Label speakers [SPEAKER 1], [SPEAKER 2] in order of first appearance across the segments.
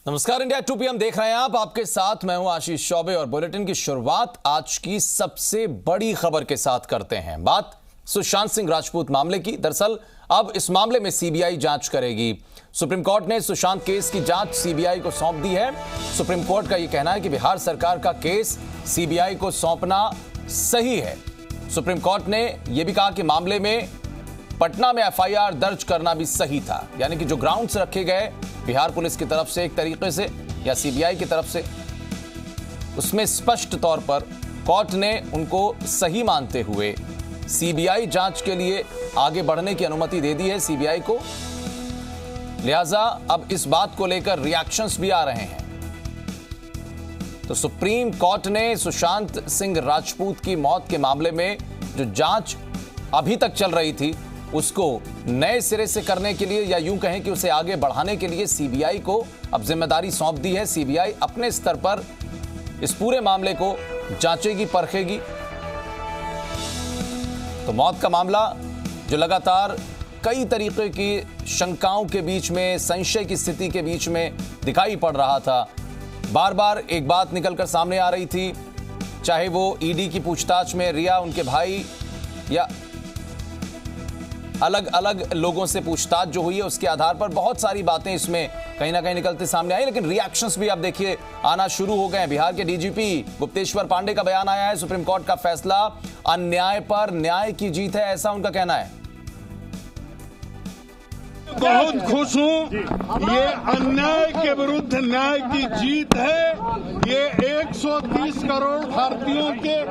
[SPEAKER 1] नमस्कार, India 2 PM देख रहे हैं आप। आपके साथ मैं हूं आशीष चौबे और बुलेटिन की शुरुआत आज की सबसे बड़ी खबर के साथ करते हैं। बात सुशांत सिंह राजपूत मामले की। दरअसल अब इस मामले में सीबीआई जांच करेगी। सुप्रीम कोर्ट ने सुशांत केस की जांच सीबीआई को सौंप दी है। सुप्रीम कोर्ट का यह कहना है कि बिहार सरकार का केस सीबीआई को सौंपना सही है। सुप्रीम कोर्ट ने यह भी कहा कि मामले में पटना में एफआईआर दर्ज करना भी सही था, यानी कि जो ग्राउंड्स रखे गए बिहार पुलिस की तरफ से एक तरीके से या सीबीआई की तरफ से, उसमें स्पष्ट तौर पर कोर्ट ने उनको सही मानते हुए सीबीआई जांच के लिए आगे बढ़ने की अनुमति दे दी है सीबीआई को। लिहाजा अब इस बात को लेकर रिएक्शंस भी आ रहे हैं। तो सुप्रीम कोर्ट ने सुशांत सिंह राजपूत की मौत के मामले में जो जांच अभी तक चल रही थी उसको नए सिरे से करने के लिए, या यूं कहें कि उसे आगे बढ़ाने के लिए सीबीआई को अब जिम्मेदारी सौंप दी है। सीबीआई अपने स्तर पर इस पूरे मामले को जांचेगी, परखेगी। तो मौत का मामला जो लगातार कई तरीके की शंकाओं के बीच में, संशय की स्थिति के बीच में दिखाई पड़ रहा था। बार बार एक बात निकलकर सामने आ रही थी, चाहे वो ईडी की पूछताछ में रिया, उनके भाई या अलग अलग लोगों से पूछताछ जो हुई है उसके आधार पर बहुत सारी बातें इसमें कहीं ना कहीं निकलते सामने आई। लेकिन रिएक्शंस भी आप देखिए आना शुरू हो गए हैं। बिहार के डीजीपी गुप्तेश्वर पांडे का बयान आया है। सुप्रीम कोर्ट का फैसला अन्याय पर न्याय की जीत है, ऐसा उनका कहना है।
[SPEAKER 2] बहुत खुश हूँ। ये अन्याय के विरुद्ध न्याय की जीत है। ये 130 करोड़ भारतीयों के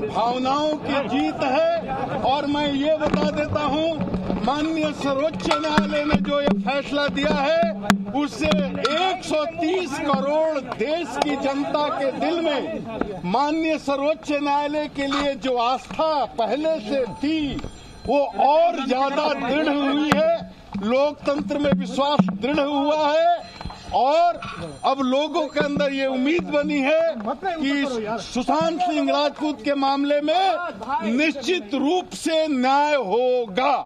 [SPEAKER 2] भावनाओं की जीत है। और मैं ये बता देता हूँ, माननीय सर्वोच्च न्यायालय ने जो ये फैसला दिया है उससे 130 करोड़ देश की जनता के दिल में माननीय सर्वोच्च न्यायालय के लिए जो आस्था पहले से थी वो और ज्यादा दृढ़ हुई है। लोकतंत्र में विश्वास दृढ़ हुआ है और अब लोगों के अंदर ये उम्मीद बनी है कि सुशांत सिंह राजपूत के मामले में निश्चित रूप से न्याय होगा।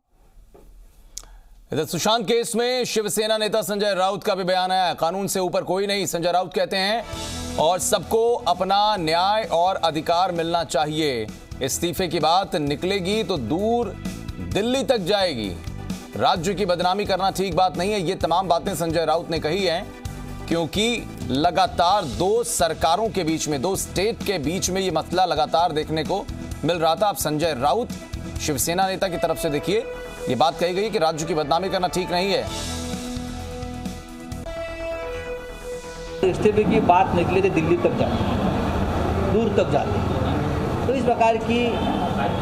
[SPEAKER 1] इधर सुशांत केस में शिवसेना नेता संजय राउत का भी बयान आया। कानून से ऊपर कोई नहीं, संजय राउत कहते हैं, और सबको अपना न्याय और अधिकार मिलना चाहिए। इस्तीफे की बात निकलेगी तो दूर दिल्ली तक जाएगी। राज्य की बदनामी करना ठीक बात नहीं है। ये तमाम बातें संजय राउत ने कही हैं क्योंकि लगातार दो सरकारों के बीच में, दो स्टेट के बीच में ये मसला लगातार देखने को मिल रहा था। अब संजय राउत शिवसेना नेता की तरफ से देखिए ये बात कही गई कि राज्य की बदनामी करना ठीक नहीं है।
[SPEAKER 3] इस्तीफे की बात निकली तो दिल्ली तक जाती, दूर तक जाती। तो इस प्रकार की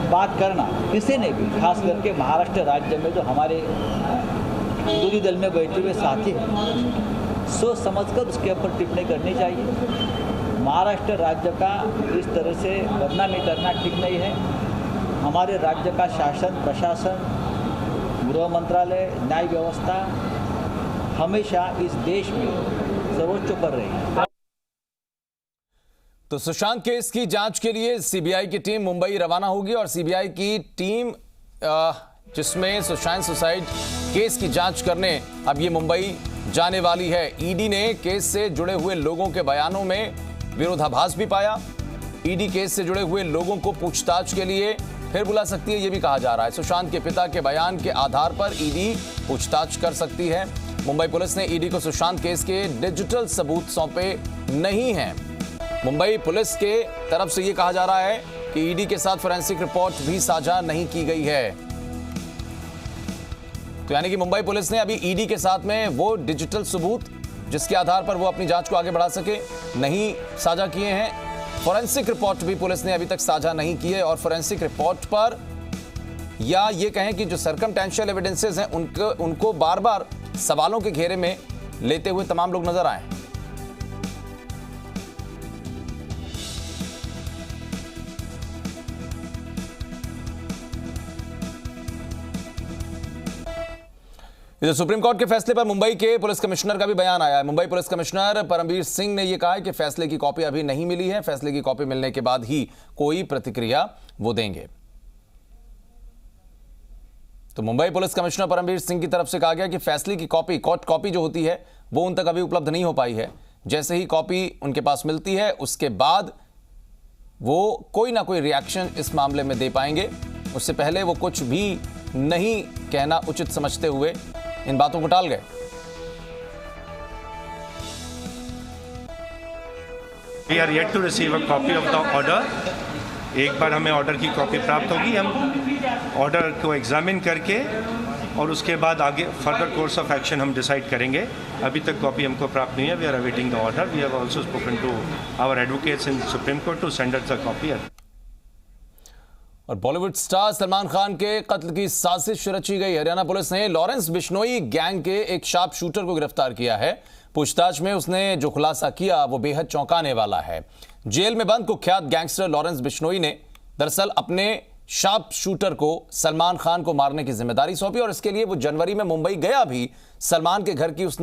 [SPEAKER 3] बात करना किसी ने भी, खास करके महाराष्ट्र राज्य में जो हमारे विरोधी दल में बैठे हुए साथी हैं, सोच समझकर उसके ऊपर टिप्पणी करनी चाहिए। महाराष्ट्र राज्य का इस तरह से बदनामी करना ठीक नहीं है। हमारे राज्य का शासन, प्रशासन, गृह मंत्रालय, न्याय व्यवस्था हमेशा इस देश में सर्वोच्च पर रही है।
[SPEAKER 1] तो सुशांत केस की जांच के लिए सीबीआई की टीम मुंबई रवाना होगी और सीबीआई की टीम जिसमें सुशांत सुसाइड केस की जांच करने अब ये मुंबई जाने वाली है। ईडी ने केस से जुड़े हुए लोगों के बयानों में विरोधाभास भी पाया। ईडी केस से जुड़े हुए लोगों को पूछताछ के लिए फिर बुला सकती है, यह भी कहा जा रहा है। सुशांत के पिता के बयान के आधार पर ईडी पूछताछ कर सकती है। मुंबई पुलिस ने ईडी को सुशांत केस के डिजिटल सबूत सौंपे नहीं हैं। मुंबई पुलिस के तरफ से यह कहा जा रहा है कि ईडी के साथ फोरेंसिक रिपोर्ट भी साझा नहीं की गई है। तो यानी कि मुंबई पुलिस ने अभी ईडी के साथ में वो डिजिटल सबूत जिसके आधार पर वो अपनी जांच को आगे बढ़ा सके नहीं साझा किए हैं। फोरेंसिक रिपोर्ट भी पुलिस ने अभी तक साझा नहीं की है। और फोरेंसिक रिपोर्ट पर या ये कहें कि जो सर्कमटेंशियल एविडेंसेस हैं उनको बार बार सवालों के घेरे में लेते हुए तमाम लोग नजर आए। इधर सुप्रीम कोर्ट के फैसले पर मुंबई के पुलिस कमिश्नर का भी बयान आया है। मुंबई पुलिस कमिश्नर परमवीर सिंह ने यह कहा है कि फैसले की कॉपी अभी नहीं मिली है, फैसले की कॉपी मिलने के बाद ही कोई प्रतिक्रिया वो देंगे। तो मुंबई पुलिस कमिश्नर परमवीर सिंह की तरफ से कहा गया कि फैसले की कॉपी, कोर्ट कॉपी जो होती है वो उन तक अभी उपलब्ध नहीं हो पाई है। जैसे ही कॉपी उनके पास मिलती है उसके बाद वो कोई ना कोई रिएक्शन इस मामले में दे पाएंगे। उससे पहले वो कुछ भी नहीं कहना उचित समझते हुए इन बातों को टाल गए।
[SPEAKER 4] We are yet to receive a copy of the order. एक बार हमें ऑर्डर की कॉपी प्राप्त होगी, हम ऑर्डर को एग्जामिन करके और उसके बाद आगे फर्दर कोर्स ऑफ एक्शन हम डिसाइड करेंगे। अभी तक कॉपी हमको प्राप्त नहीं है। We are awaiting the order. We have also spoken to our advocates in supreme court to send us the copy.
[SPEAKER 1] और बॉलीवुड स्टार सलमान खान के कत्ल की साजिश रची गई। हरियाणा पुलिस ने लॉरेंस बिश्नोई गैंग के एक शार्प शूटर को गिरफ्तार किया है। पूछताछ में उसने जो खुलासा किया वो बेहद चौंकाने वाला है। जेल में बंद कुख्यात गैंगस्टर लॉरेंस बिश्नोई ने दरअसल अपने शार्प शूटर को सलमान खान को मारने की जिम्मेदारी सौंपी और इसके लिए वो जनवरी में मुंबई गया भी। सलमान के घर की उसने